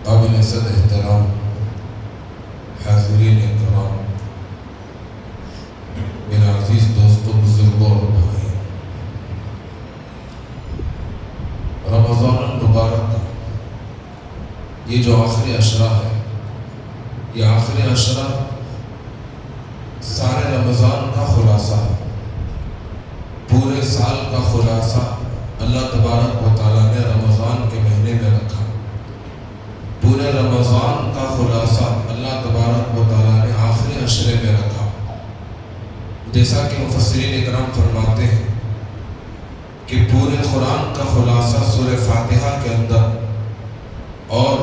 قابل عزت احترام حاضرین کرام، میرے عزیز دوستوں، بزرگوں اور بھائی، رمضان المبارک کا یہ جو آخری عشرہ ہے، یہ آخری عشرہ سارے رمضان کا خلاصہ ہے، پورے سال کا خلاصہ اللہ تبارک و تعالیٰ نے رمضان کے مہینے میں رکھا۔ پورے رمضان کا خلاصہ اللہ تبارک و تعالیٰ نے آخری عشرے میں رکھا۔ جیسا کہ مفسرین اکرام فرماتے ہیں کہ پورے قرآن کا خلاصہ سورہ فاتحہ کے اندر، اور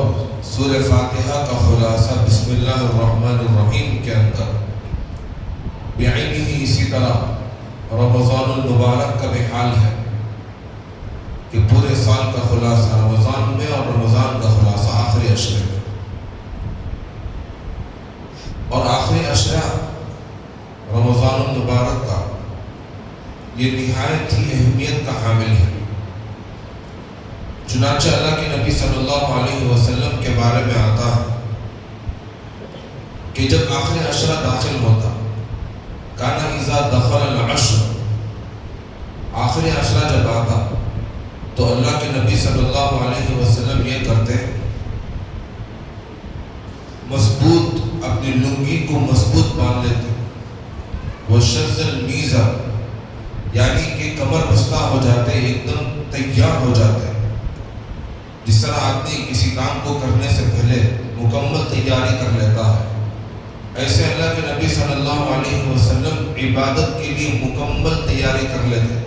سورہ فاتحہ کا خلاصہ بسم اللہ الرحمن الرحیم کے اندر بعینہ ہی اسی طرح رمضان المبارک کا بھی حال ہے کہ پورے سال کا خلاصہ رمضان میں اور رمضان کا خلاصہ آخری عشرے میں، اور آخری عشرہ رمضان المبارک کا یہ نہایت ہی اہمیت کا حامل ہے۔ چنانچہ اللہ کے نبی صلی اللہ علیہ وسلم کے بارے میں آتا ہے کہ جب آخری عشرہ داخل ہوتا، کانا اذا دخل العشر، آخری عشرہ جب آتا تو اللہ کے نبی صلی اللہ علیہ وسلم یہ کرتے، مضبوط اپنی لنگی کو مضبوط باندھ لیتے، وہ شز المیزہ، یعنی کہ کمر بستہ ہو جاتے، ایک دم تیار ہو جاتے، جس طرح آدمی کسی کام کو کرنے سے پہلے مکمل تیاری کر لیتا ہے، ایسے اللہ کے نبی صلی اللہ علیہ وسلم عبادت کے لیے مکمل تیاری کر لیتے،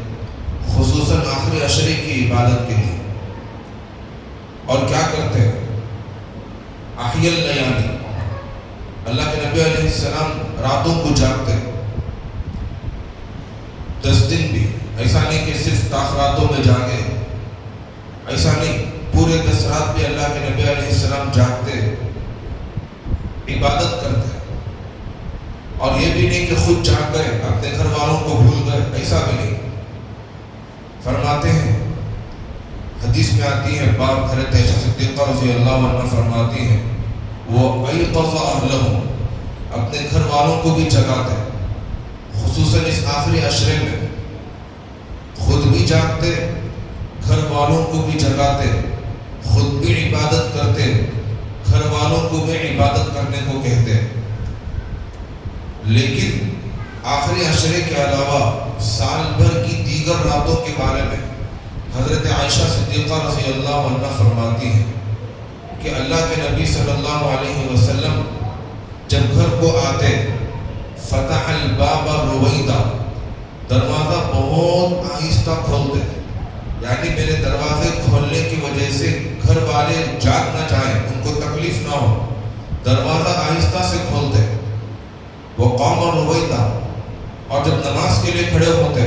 خصوصاً آخری عشرے کی عبادت کے لیے۔ اور کیا کرتے؟ احیاء اللیالی، اللہ کے نبی علیہ السلام راتوں کو جاگتے، 10 دن بھی، ایسا نہیں کہ صرف تاخراتوں میں جاگے، ایسا نہیں، پورے 10 رات بھی اللہ کے نبی علیہ السلام جاگتے، عبادت کرتے، اور یہ بھی نہیں کہ خود جاگ گئے اپنے گھر والوں کو بھول گئے، ایسا بھی نہیں۔ فرماتے ہیں، حدیث میں آتی ہے، باب حضرت عائشہ صدیقہ رضی اللہ عنہ فرماتی ہیں، وہ ایقظ اہلہ، اپنے گھر والوں کو بھی جگاتے، خصوصاً اس آخری عشرے میں خود بھی جاگتے، گھر والوں کو بھی جگاتے، خود بھی عبادت کرتے، گھر والوں کو بھی عبادت کرنے کو کہتے۔ لیکن آخری عشرے کے علاوہ سال بھر کی دیگر راتوں کے بارے میں حضرت عائشہ صدیقہ رضی اللہ عنہ فرماتی ہیں کہ اللہ کے نبی صلی اللہ علیہ وسلم جب گھر کو آتے، فتح الباب رویدا، دروازہ بہت آہستہ کھولتے، یعنی میرے دروازے کھولنے کی وجہ سے گھر والے جاگ نہ جائیں، ان کو تکلیف نہ ہو، دروازہ آہستہ سے کھولتے۔ وہ قوم رویدا، اور جب نماز کے لیے کھڑے ہوتے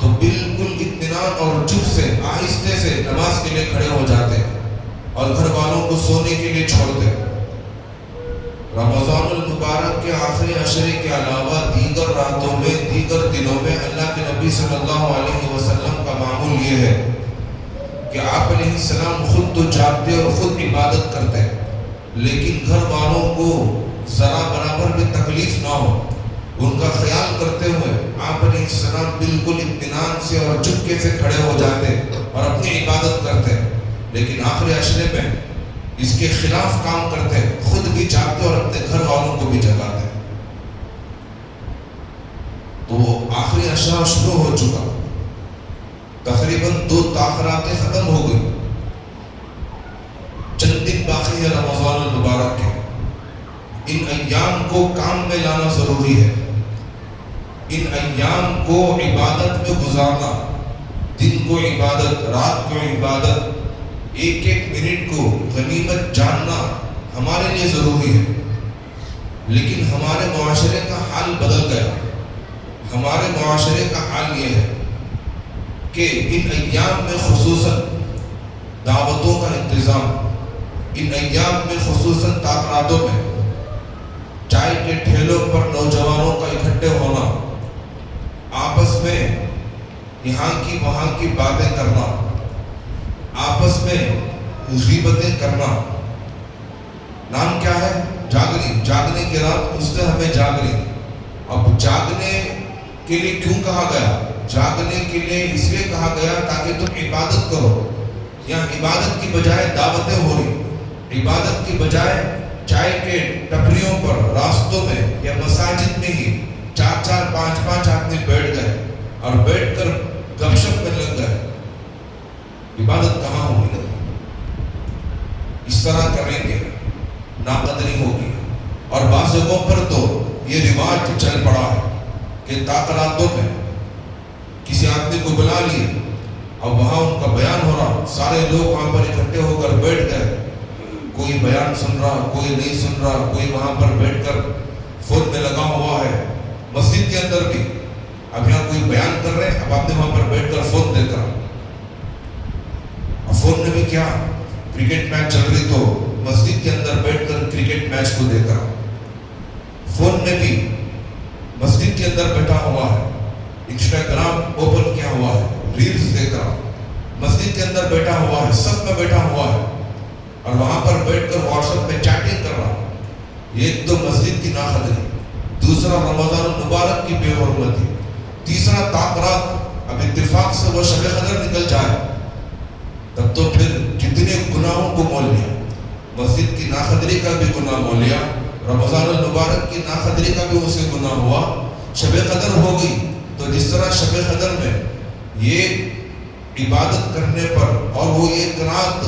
تو بالکل اطمینان اور چپ سے آہستہ سے نماز کے لیے کھڑے ہو جاتے، اور گھر والوں کو سونے کے لیے چھوڑتے۔ رمضان المبارک کے آخری عشرے کے علاوہ دیگر راتوں میں، دیگر دنوں میں اللہ کے نبی صلی اللہ علیہ وسلم کا معمول یہ ہے کہ آپ علیہ السلام خود تو جاگتے اور خود عبادت کرتے، لیکن گھر والوں کو ذرا برابر بھی تکلیف نہ ہو، ان کا خیال کرتے ہوئے آپ علیہ السلام بالکل اطمینان سے اور چپکے سے کھڑے ہو جاتے اور اپنی عبادت کرتے۔ لیکن آخری عشرے میں اس کے خلاف کام کرتے، خود بھی جاگتے اور اپنے گھر والوں کو بھی جگاتے۔ تو آخری عشرہ شروع ہو چکا، تقریباً 2 تاخراتیں ختم ہو گئی، چند دن باقی ہے رمضان المبارک کے۔ ان ایام کو کام میں لانا ضروری ہے، ان ایام کو عبادت میں گزارنا، دن کو عبادت، رات کو عبادت، ایک ایک منٹ کو غنیمت جاننا ہمارے لیے ضروری ہے۔ لیکن ہمارے معاشرے کا حال بدل گیا، ہمارے معاشرے کا حال یہ ہے کہ ان ایام میں خصوصاً دعوتوں کا انتظام، ان ایام میں خصوصاً تقریباتوں میں چائے کے ٹھیلوں پر نوجوانوں کا اکٹھے ہونا، آپس میں یہاں کی وہاں کی باتیں کرنا، آپس میں غیبتیں کرنا، کیا ہے؟ جاگنے کی رات، اس سے ہمیں جاگنے. اب جاگنے کے لیے کیوں کہا گیا؟ جاگنے کے لیے اس لیے کہا گیا تاکہ تم عبادت کرو. یہاں عبادت کی بجائے دعوتیں ہو رہی، عبادت کی بجائے چائے کے ٹپریوں پر، راستوں میں یا مساجد میں ہی 4 5 آدمی بیٹھ گئے اور بیٹھ کر گپ شپ میں لگ گئے. عبادت کہاں ہوگی؟ اس طرح کریں گے ناقدری ہوگی. اور بعض جگہوں پر تو یہ رواج چل پڑا ہے کہ تاقراتوں میں کسی آدمی کو بلا لیے اور وہاں ان کا بیان ہو رہا، سارے لوگ وہاں پر اکٹھے ہو کر بیٹھ گئے. کوئی بیان سن رہا، کوئی نہیں سن رہا، کوئی وہاں پر بیٹھ کر فون میں لگا ہوا ہے. مسجد کے اندر بھی اب یہاں کوئی بیان کر رہے ہیں، اب آپ نے وہاں پر بیٹھ کر فون دیکھ رہا. اب فون میں بھی کیا، کرکٹ میچ چل رہی تو مسجد کے اندر بیٹھ کر کرکٹ میچ کو دیکھ رہا. فون میں بھی مسجد کے اندر بیٹھا ہوا ہے، انسٹاگرام اوپن کیا ہوا ہے، ریلز دیکھ رہا. مسجد کے اندر بیٹھا ہوا ہے، سب میں بیٹھا ہوا ہے اور وہاں پر بیٹھ کر واٹس ایپ پہ چیٹنگ کر رہا. ایک تو مسجد کی ناقدری، دوسرا رمضان المبارک کی بے حرمتی، تیسرا تاقرات. اب اتفاق سے وہ شب قدر نکل جائے تب تو پھر کتنے گناہوں کو مول لیا. مسجد کی ناقدری کا بھی گناہ مول لیا، رمضان المبارک کی ناقدری کا بھی اسے گناہ ہوا. شب قدر ہو گئی تو جس طرح شب قدر میں یہ عبادت کرنے پر، اور وہ ایک رات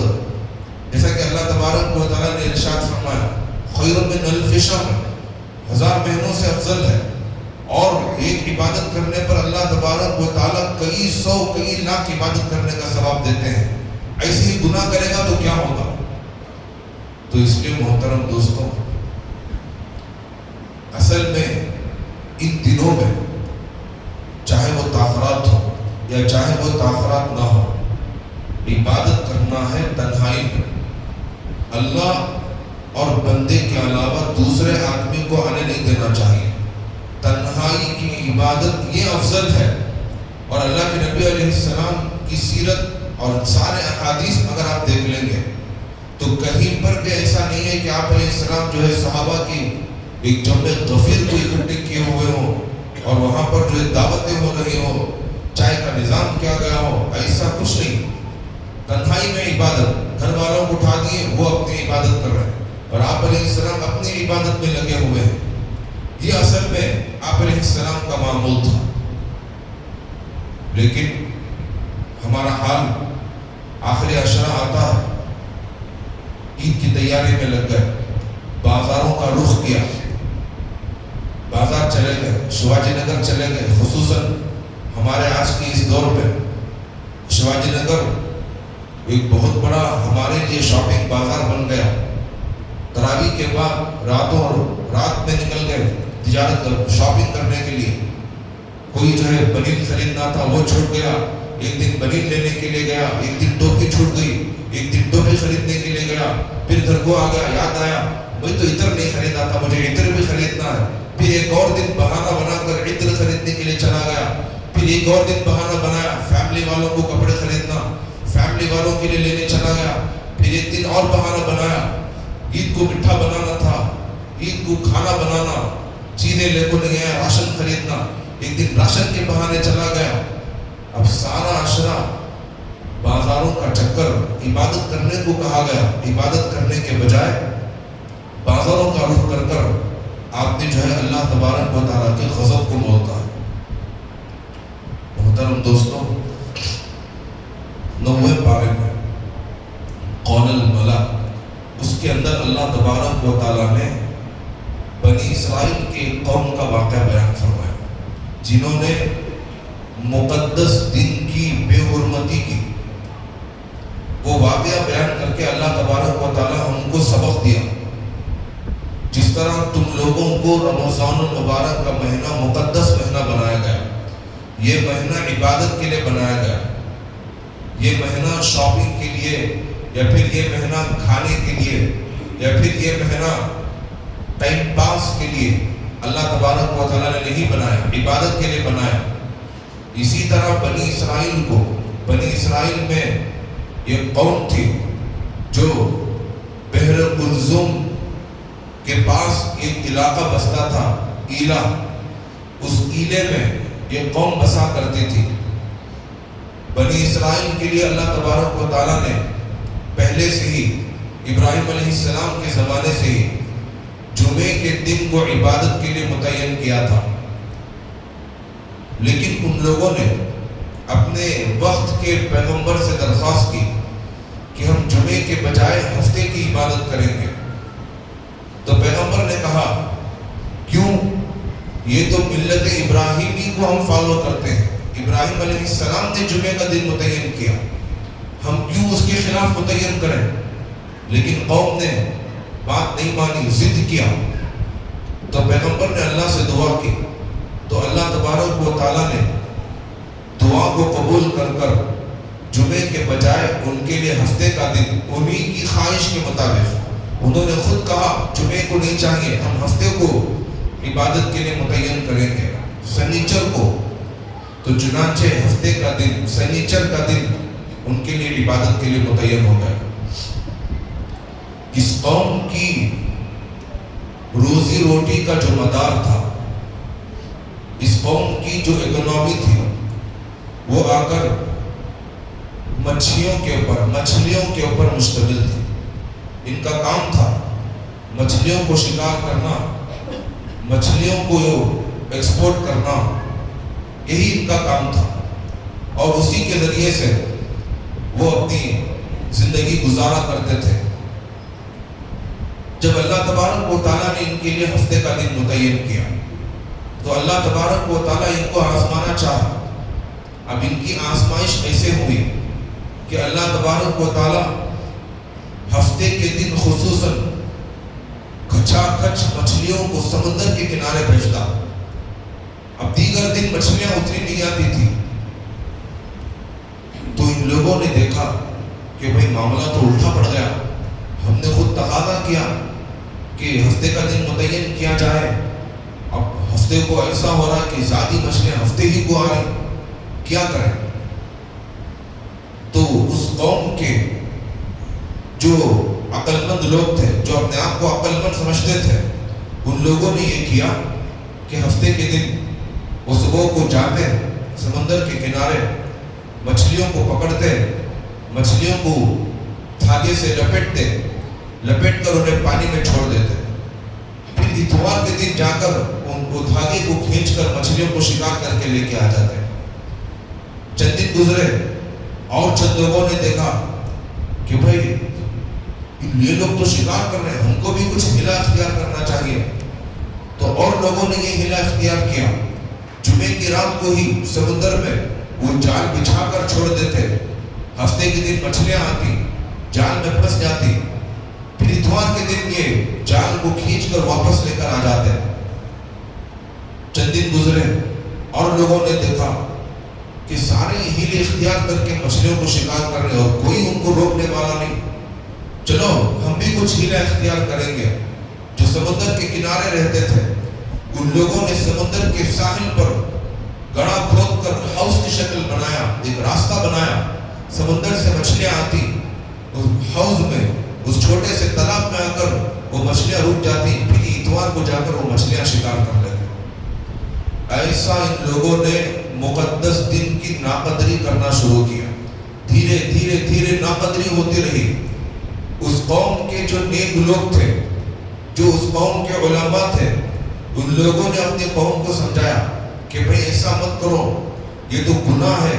جیسا کہ اللہ تبارک و تعالیٰ نے ارشاد فرمایا خیر من الف شہر، 1000 مہینوں سے افضل ہے. اور ایک عبادت کرنے پر اللہ تبارک و تعالیٰ کئی سو کئی لاکھ عبادت کرنے کا ثواب دیتے ہیں. ایسے ہی گناہ کرے گا تو کیا ہوگا؟ تو اس لیے محترم دوستوں، اصل میں ان دنوں میں چاہے وہ تاخرات ہو یا چاہے وہ تاخرات نہ ہو، عبادت کرنا ہے تنہائی میں. اللہ اور بندے کے علاوہ دوسرے آدمی کو آنے نہیں دینا چاہیے. تنہائی کی عبادت یہ افضل ہے. اور اللہ کے نبی علیہ السلام کی سیرت اور سارے احادیث اگر آپ دیکھ لیں گے تو کہیں پر بھی ایسا نہیں ہے کہ آپ علیہ السلام جو ہے صحابہ کی ایک جمع غفیر کو اکٹھے کیے ہوئے ہوں اور وہاں پر جو ہے دعوتیں ہو رہی ہوں، چائے کا نظام کیا گیا ہو، ایسا کچھ نہیں. تنہائی میں عبادت، گھر والوں کو اٹھا دیے، وہ اپنی عبادت کر رہے ہیں اور آپ علیہ السلام اپنی عبادت میں لگے ہوئے ہیں. یہ اصل میں آپ علیہ السلام کا معمول تھا. لیکن ہمارا حال آخری عشرہ آتا ہے، عید کی تیاری میں لگ گئے، بازاروں کا رخ کیا، بازار چلے گئے، شیواجی نگر چلے گئے. خصوصاً ہمارے آج کی اس دور میں شیواجی نگر ایک بہت بڑا ہمارے لیے شاپنگ بازار بن گیا. تراویح کے بعد رات میں نکل گئے تجارت شاپنگ کرنے کے لیے. کوئی جو ہے بنیل خریدنا تھا وہ چھوٹ گیا، ایک دن بنیل لینے کے لیے گیا، ایک دن ٹوپی چھوٹ گئی، ایک دن ٹوپی خریدنے کے لیے گیا. پھر گھر کو آ گیا، یاد آیا میں تو عطر نہیں خریدا تھا، مجھے عطر بھی خریدنا ہے. پھر ایک اور دن بہانہ بنا کر عطر خریدنے کے لیے چلا گیا. پھر ایک اور دن بہانہ بنایا فیملی والوں کو کپڑے خریدنا، فیملی والوں کے لیے لینے چلا گیا. پھر ایک دن اور بہانہ بنایا، عید کو مٹھا بنانا تھا، عید کو کھانا بنانا، چیزیں لے کو نہیں آیا، راشن خریدنا. ایک دن راشن کے بہانے چلا گیا. اب سارا عشرہ بازاروں کا چکر، عبادت کرنے کو کہا گیا. عبادت کرنے کے بجائے بازاروں کا رخ کر کر آپ نے جو ہے اللہ تبارک و تعالیٰ کے غضب کو مولتا ہے. محترم دوستوں، 9ویں پارے میں قول الملا، اس کے اندر اللہ تبارک و تعالیٰ نے بنی اسرائیل کے قوم کا واقعہ بیان فرمایا جنہوں نے مقدس دن کی بے حرمتی کی. وہ واقعہ بیان کر کے اللہ تبارک و تعالیٰ ان کو سبق دیا. جس طرح تم لوگوں کو رمضان المبارک کا مہینہ مقدس مہینہ بنایا گیا، یہ مہینہ عبادت کے لیے بنایا گیا، یہ مہینہ شاپنگ کے لیے یا پھر یہ مہینہ کھانے کے لیے یا پھر یہ مہینہ ٹائم پاس کے لیے اللہ تبارک و تعالیٰ نے نہیں بنایا، عبادت کے لیے بنایا. اسی طرح بنی اسرائیل کو، بنی اسرائیل میں یہ قوم تھی جو بحر کلثوم کے پاس ایک علاقہ بستا تھا، ایلا. اس ایلے میں یہ قوم بسا کرتی تھی. بنی اسرائیل کے لیے اللہ تبارک و تعالیٰ نے پہلے سے ہی ابراہیم علیہ السلام کے زمانے سے ہی جمعے کے دن کو عبادت کے لیے متعین کیا تھا. لیکن ان لوگوں نے اپنے وقت کے پیغمبر سے درخواست کی کہ ہم جمعے کے بجائے ہفتے کی عبادت کریں گے. تو پیغمبر نے کہا کیوں؟ یہ تو ملت ابراہیمی کو ہم فالو کرتے ہیں. ابراہیم علیہ السلام نے جمعے کا دن متعین کیا، ہم کیوں اس کے خلاف متعین کریں؟ لیکن قوم نے بات نہیں مانی، ضد کیا. تو پیغمبر نے اللہ سے دعا کی تو اللہ تبارک و تعالیٰ نے دعا کو قبول کر کر جمعے کے بجائے ان کے لیے ہفتے کا دن انہی کی خواہش کے مطابق، انہوں نے خود کہا جمعے کو نہیں چاہیے، ہم ہفتے کو عبادت کے لیے متعین کریں گے، سنیچر کو. تو چنانچہ ہفتے کا دن، سنیچر کا دن ان کے لیے عبادت کے لیے متعین ہو گیا. اس قوم کی روزی روٹی کا جو مدار تھا، اس قوم کی جو اکنامی تھی، وہ آ کر مچھلیوں کے اوپر مشتمل تھی. ان کا کام تھا مچھلیوں کو شکار کرنا، مچھلیوں کو ایکسپورٹ کرنا، یہی ان کا کام تھا. اور اسی کے ذریعے سے وہ اپنی زندگی گزارا کرتے تھے. جب اللہ تبارک و تعالیٰ نے ان کے لیے ہفتے کا دن متعین کیا تو اللہ تبارک و تعالیٰ ان کو آزمانا چاہا. اب ان کی آزمائش ایسے ہوئی کہ اللہ تبارک و تعالیٰ ہفتے کے دن خصوصاً کھچا کھچ مچھلیوں کو سمندر کے کنارے بھیجتا. اب دیگر دن مچھلیاں اتنی نہیں آتی تھی. تو ان لوگوں نے دیکھا کہ بھئی معاملہ تو الٹا پڑ گیا. ہم نے خود تقاضا کیا کہ ہفتے کا دن متعین کیا جائے، اب ہفتے کو ایسا ہو رہا کہ زیادہ مچھلیاں ہفتے ہی کو آ رہی، کیا کریں؟ تو اس قوم کے جو عقل مند لوگ تھے، جو اپنے آپ کو عقل مند سمجھتے تھے، ان لوگوں نے یہ کیا کہ ہفتے کے دن وہ صبح کو جاتے سمندر کے کنارے، مچھلیوں کو پکڑتے، مچھلیوں کو دھاگے سے لپیٹ کر انہیں پانی میں چھوڑ دیتے. پھر اتوار کے دن جا کر ان کو دھاگے کو کھینچ کر مچھلیوں کو شکار کر کے لے کے آ جاتے. چند دن گزرے اور چند لوگوں نے دیکھا کہ بھائی یہ لوگ تو شکار کر رہے ہیں، ہم کو بھی کچھ ہیلا اختیار کرنا چاہیے. تو اور لوگوں نے یہ ہیلا اختیار کیا. جمعے کی رات کو ہی سمندر میں وہ جال بچھا کر چھوڑ دیتے. ہفتے کے دن مچھلیاں آتی، جال میں پھنس جاتی، پھر اتوار کے دن یہ جال کو کھینچ کر واپس لے کر آ جاتے. چند دن گزرے اور لوگوں نے دیکھا کہ سارے ہیلے اختیار کر کے مچھلیوں کو شکار کر رہے اور کوئی ان کو روکنے والا نہیں. چلو ہم بھی کچھ ہیلا اختیار کریں گے. جو سمندر کے کنارے رہتے تھے ان لوگوں نے سمندر کے ساحل پر گڑھا کھود کر ہاؤس کی شکل بنایا، ایک راستہ بنایا. سمندر سے مچھلیاں آتی اس ہاؤس میں، اس چھوٹے سے تالاب میں آ کر وہ مچھلیاں رک جاتی، پھر اتوار کو جا کر وہ مچھلیاں شکار کر لیتے. ایسا ان لوگوں نے مقدس دن کی ناقدری کرنا شروع کیا. دھیرے دھیرے دھیرے ناقدری ہوتی رہی. اس قوم کے جو نیک لوگ تھے، جو اس قوم کے علماء تھے، ان لوگوں نے اپنی قوم کو سمجھایا کہ بھئی ایسا مت کرو، یہ تو گناہ ہے،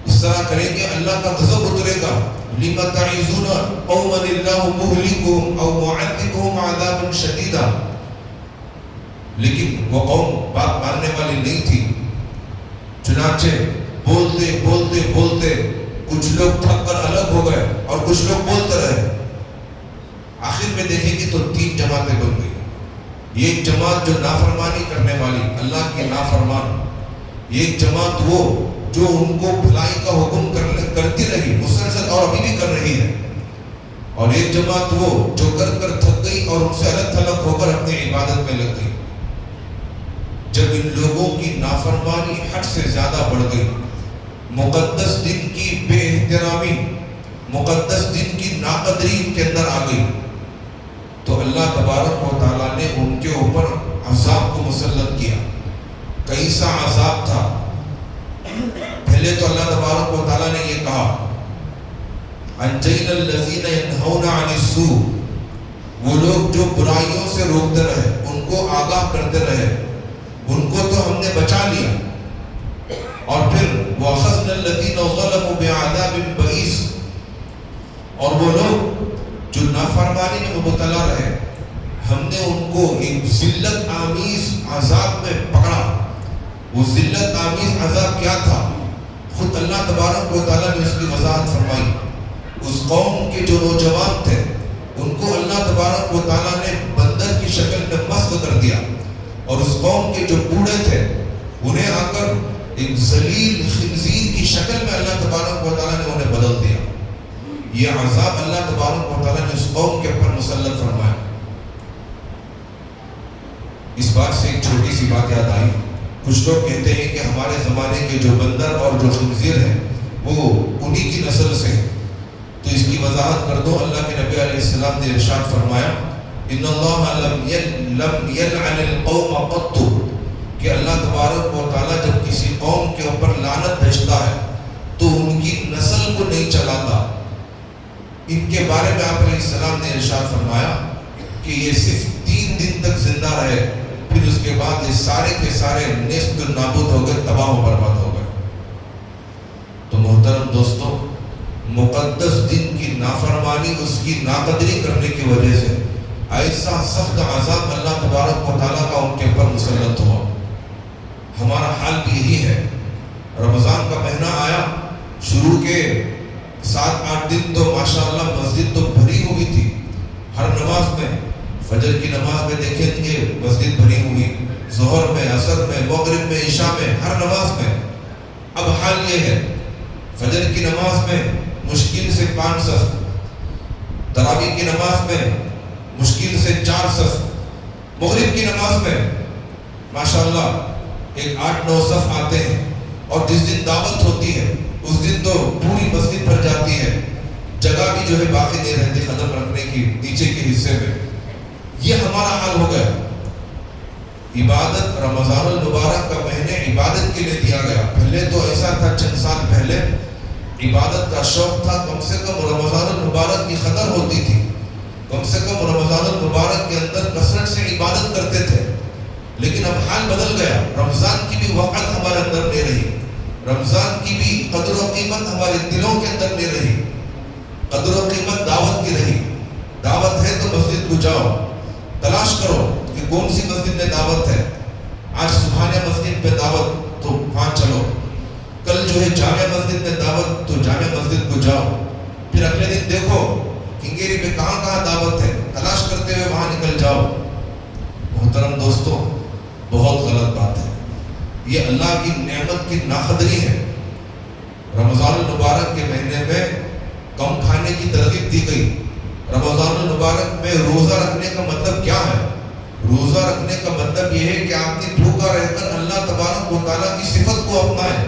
اس طرح کریں گے اللہ کا غضب اترے گا. لِمَ تَعِظُونَ قَوْمًا اللَّهُ مُهْلِكُهُمْ أَوْ مُعَذِّبُهُمْ عَذَابًا شَدِيدًا. لیکن وہ قوم بات ماننے والی نہیں تھی. چنانچہ بولتے بولتے بولتے کچھ لوگ تھک کر الگ ہو گئے اور کچھ لوگ بولتے رہے. آخر میں دیکھیں گے تو 3 جماعتیں بن گئی. ایک جماعت جو نافرمانی کرنے والی، اللہ کی نافرمان. ایک جماعت وہ جو ان کو بھلائی کا حکم کرتی رہی مسلسل اور ابھی بھی کر رہی ہے. اور ایک جماعت وہ جو کر کر تھک گئی اور ان سے الگ تھلگ ہو کر اپنی عبادت میں لگ گئی. جب ان لوگوں کی نافرمانی حد سے زیادہ بڑھ گئی، مقدس دن کی بے احترامی، مقدس دن کی ناقدری ان کے اندر آ گئی، تو اللہ تبارک و تعالیٰ نے ان کے اوپر عذاب کو مسلط کیا. کئی سا عذاب تھا. پہلے تو اللہ تبارک و تعالیٰ نے یہ کہا انجینا الذین ینہون عن السوء، وہ لوگ جو برائیوں سے روکتے رہے، ان کو آگاہ کرتے رہے، ان کو تو ہم نے بچا لیا. اور پھر وَأَخَذْنَا الَّذِينَ ظَلَمُوا بِعَذَابٍ بَئِيسٍ، اور وہ لوگ جو نافرمانی میں مبتلا رہے، ہم نے ان کو ایک ذلت آمیز عذاب میں پکڑا. وہ ذلت آمیز عذاب کیا تھا؟ خود اللہ تبارک و تعالیٰ نے اس کی وضاحت فرمائی. اس قوم کے جو نوجوان تھے ان کو اللہ تبارک و تعالیٰ نے بندر کی شکل میں مسخ کر دیا، اور اس قوم کے جو بوڑھے تھے انہیں آ کر ایک ذلیل خنزیر کی شکل میں اللہ تبارک و تعالیٰ نے انہیں بدل دیا. یہ عذاب اللہ تبارک و تعالیٰ نے اس قوم کے اوپر مسلط فرمایا. اس بات سے ایک چھوٹی سی بات یاد آئی. کچھ لوگ کہتے ہیں کہ ہمارے زمانے کے جو بندر اور جو خنزیر ہیں وہ انہی کی نسل سے ہیں. تو اس کی وضاحت کر دو. اللہ کے نبی علیہ السلام نے ارشاد فرمایا ان اللہ لم یلعن القوم قط، کہ اللہ تبارک و تعالیٰ جب کسی قوم کے اوپر لعنت بھیجتا ہے تو ان کی نسل کو نہیں چلاتا. ان کے بارے میں آپ علیہ السلام نے ارشاد فرمایا کہ یہ صرف 3 دن تک زندہ رہے، پھر اس کے بعد یہ سارے کے سارے نیست و نابود ہو گئے، تباہ و برباد ہو گئے. تو محترم دوستو، مقدس دن کی نافرمانی، اس کی ناقدری کرنے کی وجہ سے ایسا سخت عذاب اللہ تبارک و تعالیٰ کا ان کے اوپر مسلط ہوا. ہمارا حال بھی یہی ہے. رمضان کا مہینہ آیا، شروع کے 7-8 دن تو ماشاءاللہ مسجد تو بھری ہوئی تھی. ہر نماز میں، فجر کی نماز میں دیکھیں گے مسجد بھری ہوئی، ظہر میں، عصر میں، مغرب میں، عشاء میں، ہر نماز میں. اب حال یہ ہے، فجر کی نماز میں مشکل سے 5 صف، تراویح کی نماز میں مشکل سے 4 صف، مغرب کی نماز میں ماشاءاللہ ایک 8-9 صف آتے ہیں. اور جس دن دعوت ہوتی ہے اس دن تو پوری مسجد بھر جاتی ہے، جگہ بھی جو ہے باقی نہیں رہتی قدم رکھنے کی نیچے کے حصے میں. یہ ہمارا حال ہو گیا. عبادت، رمضان المبارک کا مہینے عبادت کے لیے دیا گیا. پہلے تو ایسا تھا، چند سال پہلے عبادت کا شوق تھا، کم سے کم رمضان المبارک کی قدر ہوتی تھی، کم سے کم رمضان المبارک کے اندر کثرت سے عبادت کرتے تھے. لیکن اب حال بدل گیا. رمضان کی بھی وقت ہمارے اندر نہیں رہی، رمضان کی بھی قدر و قیمت ہمارے دلوں کے اندر نہیں رہی. قدر و قیمت دعوت کی رہی. دعوت ہے تو مسجد کو جاؤ، تلاش کرو کہ کون سی مسجد میں دعوت ہے. آج سبحانیہ مسجد پہ دعوت تو وہاں چلو، کل جو ہے جامع مسجد میں دعوت تو جامع مسجد کو جاؤ. پھر اگلے دن دیکھو کنگیری میں کہاں کہاں دعوت ہے، تلاش کرتے ہوئے وہاں نکل جاؤ. محترم دوستو، بہت غلط بات ہے. یہ اللہ کی نعمت کی ناقدری ہے. رمضان المبارک کے مہینے میں کم کھانے کی ترغیب دی گئی. رمضان المبارک میں روزہ رکھنے کا مطلب کیا ہے؟ روزہ رکھنے کا مطلب یہ ہے کہ آپ نے بھوکا رہ کر اللہ تبارک و تعالیٰ کی صفت کو اپنائیں.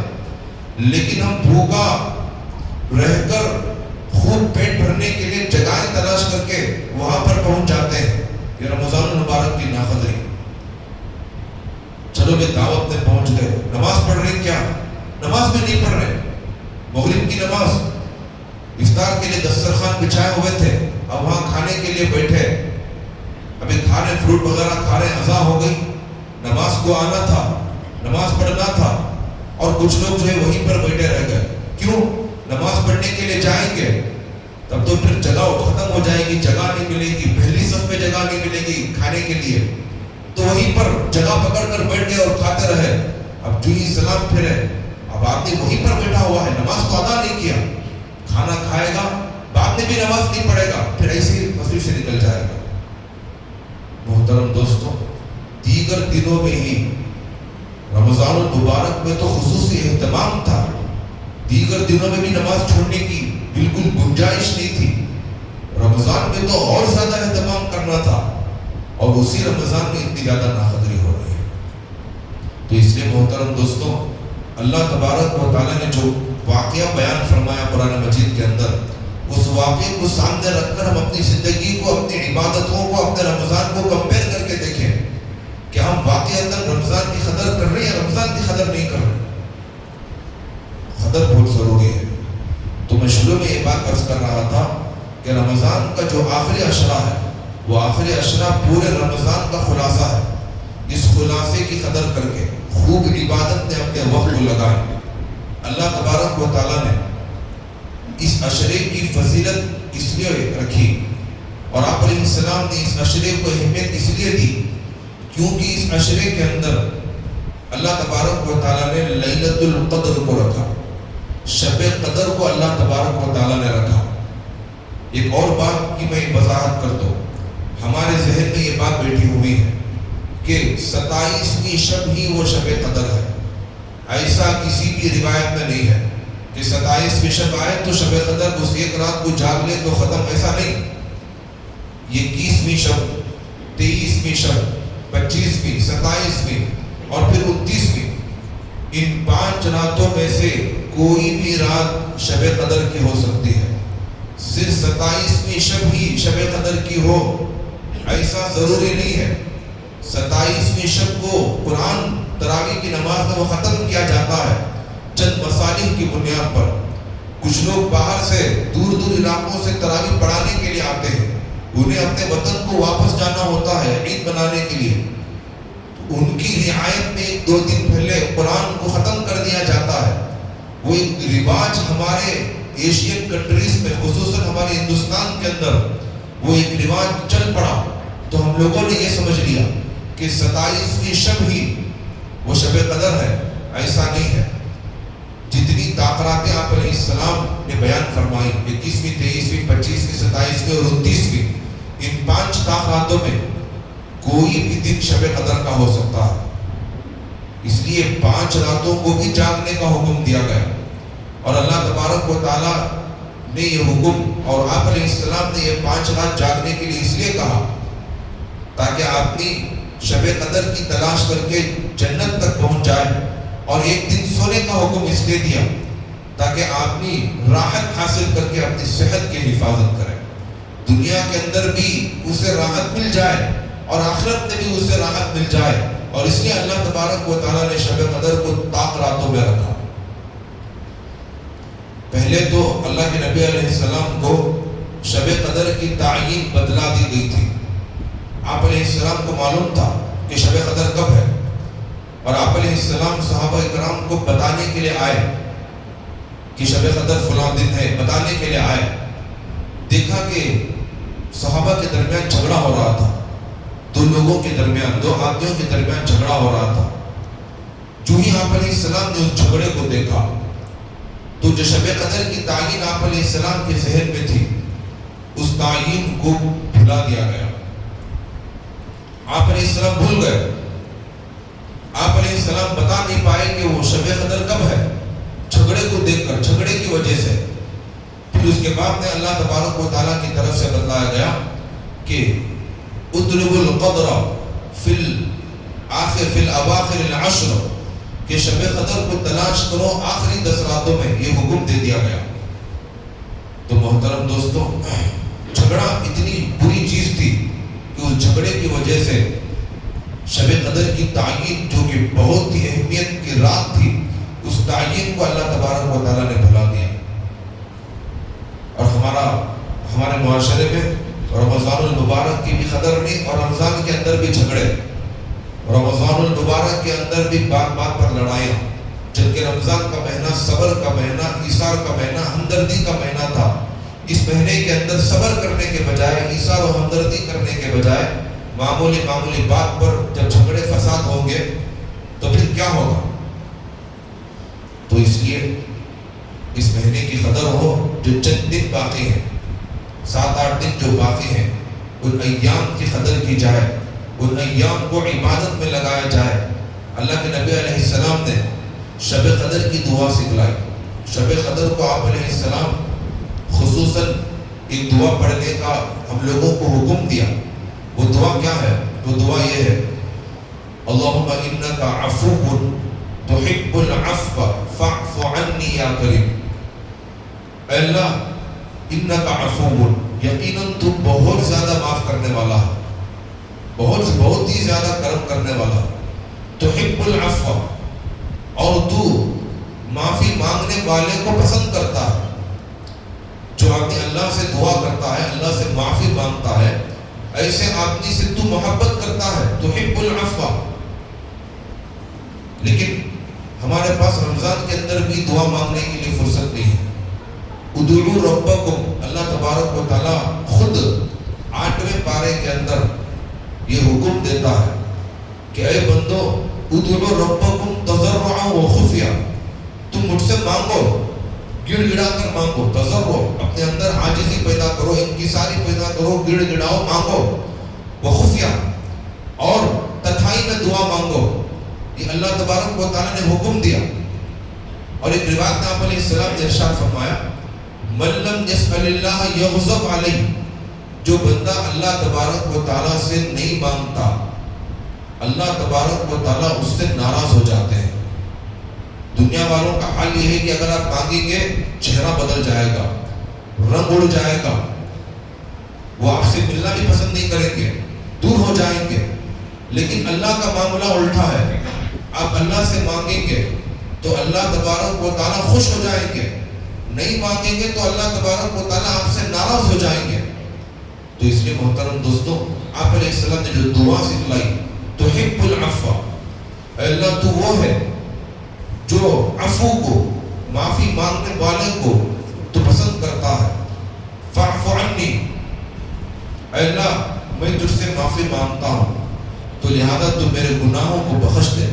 لیکن ہم بھوکا رہ کر خوب پیٹ بھرنے کے لیے جگہیں تلاش کر کے وہاں پر پہنچ جاتے ہیں. یہ رمضان المبارک کی ناقدری. چلو میں دعوت میں پہنچ گئے، نماز پڑھ رہے کیا؟ نماز میں نہیں پڑھ رہے. مغرب کی نماز، افطار کے لیے دسترخوان بچھائے ہوئے تھے، اب وہاں کھانے کے لیے بیٹھے، ابھی کھا رہے، فروٹ وغیرہ کھا رہے، اذان ہو گئی. نماز کو آنا تھا، نماز پڑھنا تھا، اور کچھ لوگ جو ہے وہیں پر بیٹھے رہ گئے. کیوں؟ نماز پڑھنے کے لیے جائیں گے تب تو پھر جگہ ختم ہو جائے گی، جگہ نہیں ملے گی، پہلی صف میں جگہ نہیں ملے گی کھانے کے لیے. تو وہیں پر جگہ پکڑ کر بیٹھ گئے اور کھاتے رہے. اب جو ہی سلام پھرے، اب آدمی وہیں پر بیٹھا ہوا ہے، نماز تو ادا نہیں کیا. کھانا کھائے گا، بعد میں بھی نماز نہیں پڑھے گا، پھر ایسے ہی مسجد سے نکل جائے گا. محترم دوستو، دیگر دنوں میں ہی، رمضان المبارک میں تو خصوصی اہتمام تھا، دیگر دنوں میں بھی نماز چھوڑنے کی بالکل گنجائش نہیں تھی. رمضان میں تو اور زیادہ اہتمام کرنا تھا، اور اسی رمضان میں اتنی زیادہ ناقدری ہو رہی ہے. تو اس لیے محترم دوستوں، اللہ تبارک و تعالیٰ نے جو واقعہ بیان فرمایا قرآن مجید کے اندر، اس واقعے کو سامنے رکھ کر ہم اپنی زندگی کو، اپنی عبادتوں کو، اپنے رمضان کو کمپیئر کر کے دیکھیں کہ ہم واقعتاً رمضان کی قدر کر رہے ہیں یا رمضان کی قدر نہیں کر رہے. قدر بہت ضروری ہے. تو میں شروع میں یہ بات عرض کر رہا تھا کہ رمضان کا جو آخری عشرہ ہے وہ آخری عشرہ پورے رمضان کا خلاصہ ہے. اس خلاصے کی قدر کر کے خوب عبادت میں اپنے وقت کو لگائیں. اللہ تبارک و تعالیٰ نے اس عشرے کی فضیلت اس لیے رکھی اور آپ علیہ السلام نے اس عشرے کو اہمیت اس لیے دی کیونکہ اس عشرے کے اندر اللہ تبارک و تعالیٰ نے لیلۃ القدر کو رکھا. شب قدر کو اللہ تبارک و تعالیٰ نے رکھا. ایک اور بات کی میں وضاحت کر دوں. ہمارے ذہن میں یہ بات بیٹھی ہوئی ہے کہ 27ویں شب ہی وہ شب قدر ہے. ایسا کسی بھی روایت میں نہیں ہے کہ 27ویں شب آئے تو شب قدر اس ایک رات کو جاگ لے تو ختم. ایسا نہیں. یہ 21ویں شب، 23ویں شب، 25ویں، 27ویں اور پھر 29ویں، ان 5 راتوں میں سے کوئی بھی رات شب قدر کی ہو سکتی ہے. صرف 27ویں شب ہی شب قدر کی ہو ایسا ضروری نہیں ہے. 27ویں شب کو قرآن تراویح کی نماز میں وہ ختم کیا جاتا ہے چند مصالح کی بنیاد پر. کچھ لوگ باہر سے دور دور علاقوں سے تراویح پڑھانے کے لیے آتے ہیں. انہیں اپنے وطن کو واپس جانا ہوتا ہے عید منانے کے لیے. ان کی رعایت میں 1-2 دن پہلے قرآن کو ختم کر دیا جاتا ہے. وہ ایک رواج ہمارے ایشین کنٹریز میں خصوصاً ہمارے ہندوستان کے اندر وہ ایک رواج چل پڑا. تو ہم لوگوں نے یہ سمجھ لیا کہ 27ویں شب ہی وہ شب قدر ہے. ایسا نہیں ہے. جتنی تاخراتیں آپ علیہ السلام نے بیان فرمائی 21ویں، 23ویں، 25ویں، 27ویں اور 29ویں، ان 5 تاخراتوں میں کوئی بھی دن شب قدر کا ہو سکتا ہے. اس لیے 5 راتوں کو بھی جاگنے کا حکم دیا گیا اور اللہ تبارک و تعالیٰ نے یہ حکم اور آپ علیہ السلام نے یہ 5 رات جاگنے کے لیے اس لیے کہا تاکہ آدمی شب قدر کی تلاش کر کے جنت تک پہنچ جائے. اور ایک دن سونے کا حکم اس لیے دیا تاکہ آدمی راحت حاصل کر کے اپنی صحت کی حفاظت کرے. دنیا کے اندر بھی اسے راحت مل جائے اور آخرت میں بھی اسے راحت مل جائے. اور اس لیے اللہ تبارک و تعالیٰ نے شب قدر کو طاق راتوں میں رکھا. پہلے تو اللہ کے نبی علیہ السلام کو شب قدر کی تعین بدلا دی گئی تھی. آپ علیہ السلام کو معلوم تھا کہ شب قدر کب ہے اور آپ علیہ السلام صحابہ کرام کو بتانے کے لیے آئے کہ شب قدر فلاں دن ہے. بتانے کے لیے آئے. دیکھا کہ صحابہ کے درمیان جھگڑا ہو رہا تھا. 2 لوگوں کے درمیان، 2 آدمیوں کے درمیان جھگڑا ہو رہا تھا. جو ہی آپ علیہ السلام نے اس جھگڑے کو دیکھا تو جو شب قدر کی تعین آپ علیہ السلام کے ذہن میں تھی اس تعین کو بھلا دیا گیا. آپ علیہ السلام بھول گئے. آپ علیہ السلام بتا نہیں پائے کہ وہ شب قدر کب ہے جھگڑے کو دیکھ کر، جھگڑے کی وجہ سے. پھر اس کے بعد میں اللہ تبارک و تعالیٰ کی طرف سے بتلایا گیا کہ اطلب القدر فی الاواخر العشر، کہ شب قدر کو تلاش کرو آخری 10 راتوں میں. یہ حکم دے دیا گیا. تو محترم دوستو، جھگڑا اتنی بری چیز تھی کہ اس جھگڑے کی وجہ سے شب قدر کی تعین جو کہ بہت ہی اہمیت کی رات تھی اس تعین کو اللہ تبارک و تعالیٰ نے بھلا دیا. اور ہمارے معاشرے میں رمضان المبارک کی بھی قدر نہیں اور رمضان کے اندر بھی جھگڑے. رمضان المبارک کے اندر بھی بات بات پر لڑائیاں، جبکہ رمضان کا مہینہ صبر کا مہینہ، ایثار کا مہینہ، ہمدردی کا مہینہ تھا. اس مہینے کے اندر صبر کرنے کے بجائے، ایثار و ہمدردی کرنے کے بجائے معمولی بات پر جب جھگڑے فساد ہوں گے تو پھر کیا ہوگا؟ تو اس لیے اس مہینے کی قدر ہو. جو چند دن باقی ہیں، 7-8 دن جو باقی ہیں، ان ایام کی قدر کی جائے، ان ایام کو عبادت میں لگایا جائے. اللہ کے نبی علیہ السلام نے شب قدر کی دعا سکھلائی. شب قدر کو آپ علیہ السلام خصوصاً ایک دعا پڑھنے کا ہم لوگوں کو حکم دیا. وہ دعا کیا ہے؟ وہ دعا یہ ہے: اللہم انکا عفو تحب العفو فاعف عنی یا کریم. اے اللہ، انکا عفو، یقیناً تو بہت زیادہ معاف کرنے والا ہے. بہت ہی زیادہ کرم کرنے والا، تحب العفو، اور تو معافی مانگنے والے کو پسند کرتا ہے۔ جو آدمی اللہ سے دعا کرتا ہے، اللہ سے معافی مانگتا ہے، ایسے آدمی سے تو محبت کرتا ہے، تحب العفو۔ لیکن ہمارے پاس رمضان کے اندر بھی دعا مانگنے کے لیے فرصت نہیں ہے۔ ادعوا ربکم، اللہ تبارک و تعالیٰ خود 8ویں پارے کے اندر یہ حکم دیتا ہے کہ اے بندو، ادعوا ربکم تضرعا وخفیا، تم مجھ سے مانگو، گڑ گڑا کر مانگو، تضرع، اپنے اندر عاجزی پیدا کرو، انکساری پیدا کرو، گڑ گڑاؤ، مانگو، وخفیا، اور تنہائی میں دعا مانگو۔ یہ اللہ تبارک و تعالیٰ نے حکم دیا۔ اور ایک روایت میں آپ علیہ السلام نے ارشاد فرمایا، من لم يسأل اللہ یغضب علیہ، جو بندہ اللہ تبارک و تعالیٰ سے نہیں مانگتا، اللہ تبارک و تعالیٰ اس سے ناراض ہو جاتے ہیں۔ دنیا والوں کا حال یہ ہے کہ اگر آپ مانگیں گے چہرہ بدل جائے گا، رنگ اڑ جائے گا، وہ آپ سے ملنا بھی پسند نہیں کریں گے، دور ہو جائیں گے۔ لیکن اللہ کا معاملہ الٹا ہے، آپ اللہ سے مانگیں گے تو اللہ تبارک و تعالیٰ خوش ہو جائیں گے، نہیں مانگیں گے تو اللہ تبارک و تعالیٰ آپ سے ناراض ہو جائیں گے۔ تو اس لیے محترم دوستو، آپ علیہ السلام نے جو دعا سکھلائی، تحب العفو، اے اللہ تو وہ ہے جو عفو کو، معافی مانگنے والے کو تو پسند کرتا ہے۔ فاعف عنی، اے اللہ میں تجھ سے معافی مانگتا ہوں تو لہذا تو میرے گناہوں کو بخش دے۔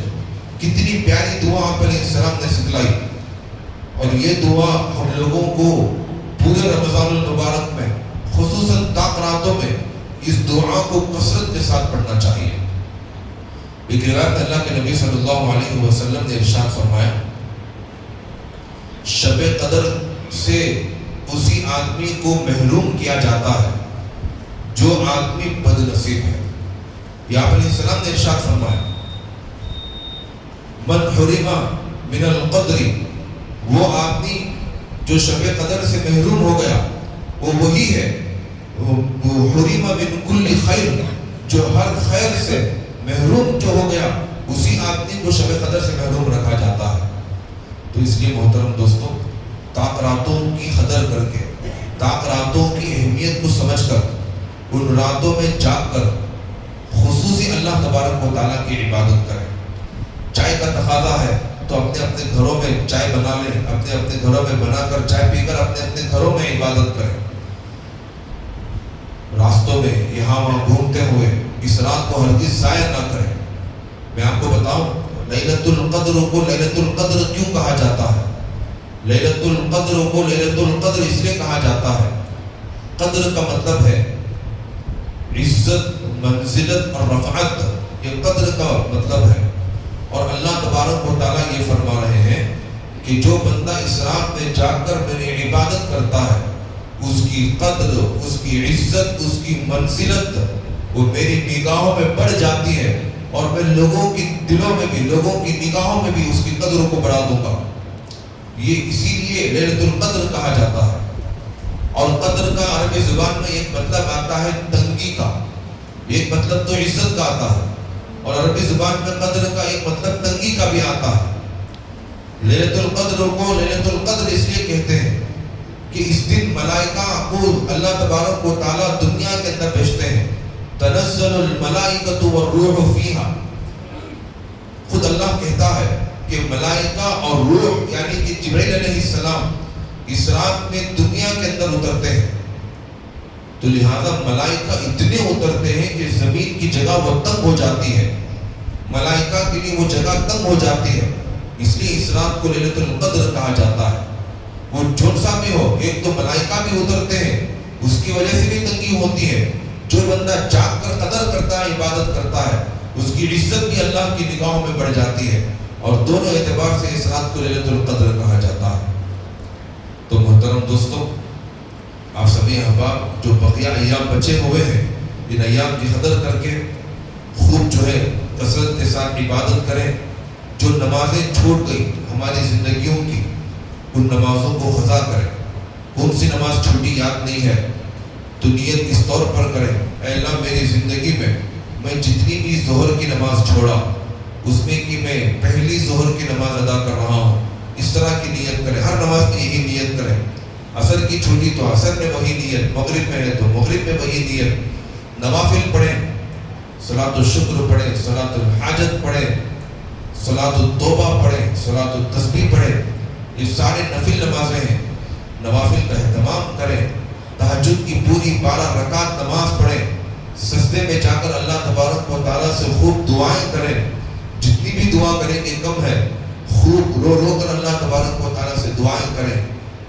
کتنی پیاری دعا آپ علیہ السلام نے سکھلائی، اور یہ دعا ہم لوگوں کو پورے رمضان المبارک میں، خصوصاً طاق راتوں میں، اس دعا کو کثرت کے ساتھ پڑھنا چاہیے۔ ایک روایت اللہ کے نبی صلی اللہ علیہ وسلم نے ارشاد فرمایا، شب قدر سے اسی آدمی کو محروم کیا جاتا ہے جو آدمی بد نصیب ہے۔ یہ آپ علیہ السلام نے ارشاد فرمایا، من حرم من القدر، وہ آدمی جو شب قدر سے محروم ہو گیا، وہ وہی ہے، وہ حرم من کل خیر، جو ہر خیر سے محروم جو ہو گیا، اسی آدمی کو شب قدر سے محروم رکھا جاتا ہے۔ تو اس لیے محترم دوستو، طاق راتوں کی قدر کر کے، طاق راتوں کی اہمیت کو سمجھ کر، ان راتوں میں جاگ کر خصوصی اللہ تبارک و تعالیٰ کی عبادت کریں۔ چائے کا تقاضا ہے تو اپنے اپنے گھروں میں چائے بنا لیں، اپنے اپنے گھروں میں بنا کر چائے پی کر اپنے اپنے گھروں میں عبادت کریں۔ راستوں میں یہاں وہاں گھومتے ہوئے اس رات کو ہرگز ضائع نہ کریں۔ میں آپ کو بتاؤں، لیلۃ القدر کو لیلۃ القدر کیوں کہا جاتا ہے؟ لیلۃ القدر کو لیلۃ القدر اس لیے کہا جاتا ہے، قدر کا مطلب ہے عزت، منزلت اور رفعت، یہ قدر کا مطلب ہے۔ اور اللہ تبارک و تعالیٰ یہ فرما رہے ہیں کہ جو بندہ اس رات میں جاگ کر میری عبادت کرتا ہے، اس کی قدر، اس کی عزت، اس کی منزلت وہ میری نگاہوں میں بڑھ جاتی ہے، اور میں لوگوں کی دلوں میں بھی، لوگوں کی نگاہوں میں بھی اس کی قدر کو بڑھا دوں گا۔ یہ اسی لیے لیلۃ القدر کہا جاتا ہے۔ اور قدر کا عربی زبان میں ایک مطلب آتا ہے تنگی کا، ایک مطلب تو عزت کا آتا ہے، اور عربی زبان میں قدر کا ایک مطلب تنگی کا بھی آتا ہے۔ لیلۃ القدر کو لیلۃ القدر اس لیے کہتے ہیں کہ اس دن ملائکہ کو اللہ تبارک و تعالیٰ دنیا کے اندر بھیجتے ہیں، تنزل الملائکۃ والروح فیہا، خود اللہ کہتا ہے کہ ملائکہ اور روح یعنی کہ جبرائیل علیہ السلام اس رات میں دنیا کے اندر اترتے ہیں۔ تو لہذا ملائکہ اتنے اترتے ہیں کہ زمین کی جگہ وہ تنگ ہو جاتی ہے، ملائکہ کے لیے وہ جگہ تنگ ہو جاتی ہے، اس لیے اس رات کو لیلۃ القدر کہا جاتا ہے۔ وہ جون سا بھی ہو، ایک تو ملائکہ بھی اترتے ہیں، اس کی وجہ سے بھی تنگی ہوتی ہے۔ جو بندہ جاگ کر قدر کرتا ہے، عبادت کرتا ہے، اس کی عزت بھی اللہ کی نگاہوں میں بڑھ جاتی ہے، اور دونوں اعتبار سے اس رات کو لیلۃ القدر کہا جاتا ہے۔ تو محترم دوستو، آپ سبھی احباب جو بقیہ ایام بچے ہوئے ہیں، ان ایام کی قدر کر کے خوب جو ہے کثرت کے ساتھ عبادت کریں۔ جو نمازیں چھوٹ گئی ہماری زندگیوں کی، ان نمازوں کو قضا کریں۔ کون سی نماز چھوٹی یاد نہیں ہے تو نیت اس طور پر کریں، اے اللہ میری زندگی میں میں جتنی بھی ظہر کی نماز چھوڑا اس میں کہ میں پہلی ظہر کی نماز ادا کر رہا ہوں، اس طرح کی نیت کریں. ہر نماز میں یہی نیت کریں. عصر کی چھوٹی تو عصر میں وہی نیت، مغرب میں ہے تو مغرب میں وہی نیت. نوافل پڑھیں، صلاۃ الشکر پڑھیں، صلاۃ الحاجت پڑھیں، صلاۃ التوبہ پڑھیں، صلاۃ التسبیح پڑھیں. یہ سارے نفل نمازیں ہیں. نوافل کا اہتمام کریں. تہجد کی پوری 12 رکعت نماز پڑھیں. سجدے میں جا کر اللہ تبارک و تعالیٰ سے خوب دعائیں کریں. جتنی بھی دعا کریں گے کم ہے. خوب رو رو کر اللہ تبارک و تعالیٰ سے دعائیں کریں.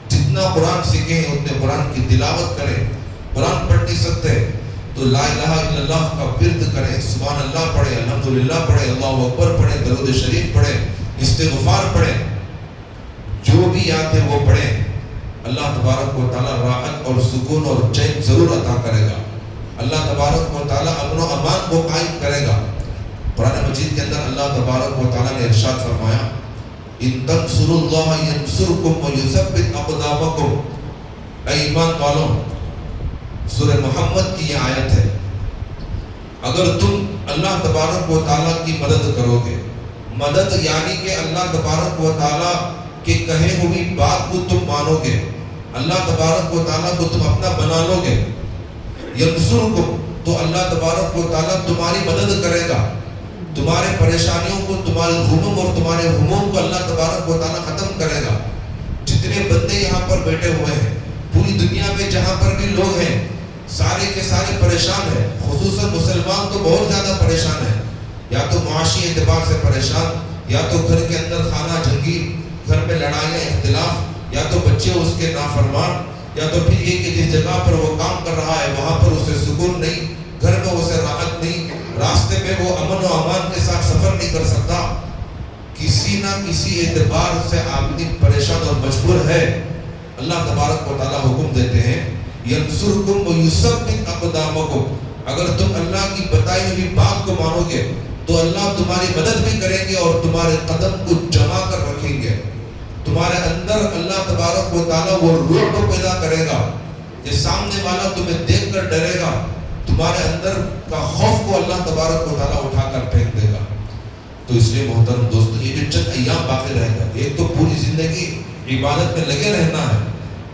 جتنا قرآن سیکھیں اتنے قرآن کی تلاوت کریں. قرآن پڑھ نہیں سکتے تو لا الہ الا اللہ کا ورد کریں. سبحان اللہ پڑھیں، الحمدللہ پڑھیں، اللہ اکبر پڑھیں، درود شریف پڑھیں، استغفار پڑھیں. جو بھی یاد ہے وہ پڑھیں. اللہ تبارک و تعالیٰ راحت اور سکون اور چین ضرور عطا کرے گا. اللہ تبارک و تعالیٰ امن و امان کو قائم کرے گا. قرآن مجید کے اندر اللہ تبارک و تعالیٰ نے ارشاد فرمایا، ان تنصروا اللہ ینصرکم ویثبت اقدامکم. اے ایمان والوں، سورہ محمد کی یہ آیت ہے، اگر تم اللہ تبارک و تعالیٰ کی مدد کرو گے، مدد یعنی کہ اللہ تبارک و تعالیٰ کے کہے ہوئی بات کو تم مانو گے، اللہ تبارک و تعالیٰ کو تم اپنا بنا لو گے. ینصرکم تو اللہ تبارک و تعالیٰ تمہاری مدد کرے گا. تمہارے پریشانیوں کو، تمہارے غموم اور تمہارے ہموم کو اللہ تبارک و تعالیٰ ختم کرے گا. جتنے بندے یہاں پر بیٹھے ہوئے ہیں، پوری دنیا میں جہاں پر بھی لوگ ہیں، سارے کے سارے پریشان ہیں. خصوصاً مسلمان تو بہت زیادہ پریشان ہیں. یا تو معاشی اعتبار سے پریشان، یا تو گھر کے اندر خانہ جنگی، گھر میں لڑائیاں، اختلاف، یا تو بچے اس کے نافرمان، یا تو پھر یہ کہ جس جگہ پر وہ کام کر رہا ہے وہاں پر اسے سکون نہیں، گھر میں اسے راحت نہیں، راستے میں وہ امن و امان کے ساتھ سفر نہیں کر سکتا. کسی نہ کسی اعتبار سے آدمی پریشان اور مجبور ہے. اللہ تبارک و تعالیٰ حکم دیتے ہیں، ینصرکم ویثبت اقدامکم. اگر تم اللہ کی بتائی ہوئی بات کو مانو گے تو اللہ تمہاری مدد بھی کریں گے اور تمہارے قدم کو جما کر رکھیں گے. تمہارے اندر اللہ تبارک و تعالیٰ وہ روح کو پیدا کرے گا کہ سامنے والا تمہیں دیکھ کر ڈرے گا. تمہارے اندر کا خوف کو اللہ تبارک و تعالیٰ اٹھا کر پھینک دے گا. تو اس لیے محترم دوستو، یہ جو چند ایام باقی رہے گا، ایک تو پوری زندگی عبادت میں لگے رہنا ہے،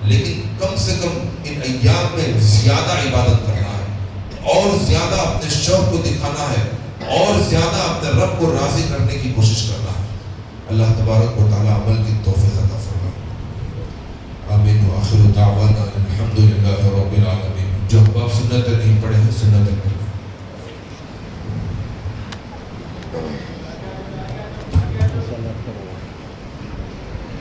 لیکن کم سے کم ان ایام میں زیادہ عبادت کرنا ہے، اور زیادہ اپنے شوق کو دکھانا ہے، اور زیادہ اپنے رب کو راضی کرنے کی کوشش کرنا ہے. اللہ تبارک و تعالیٰ عمل کی توفیق عطا فرمائے. آمین. وآخر دعوانا الحمدللہ رب العالمین. جو احباب سنت نہیں پڑھے ہیں، سنت پڑھیں.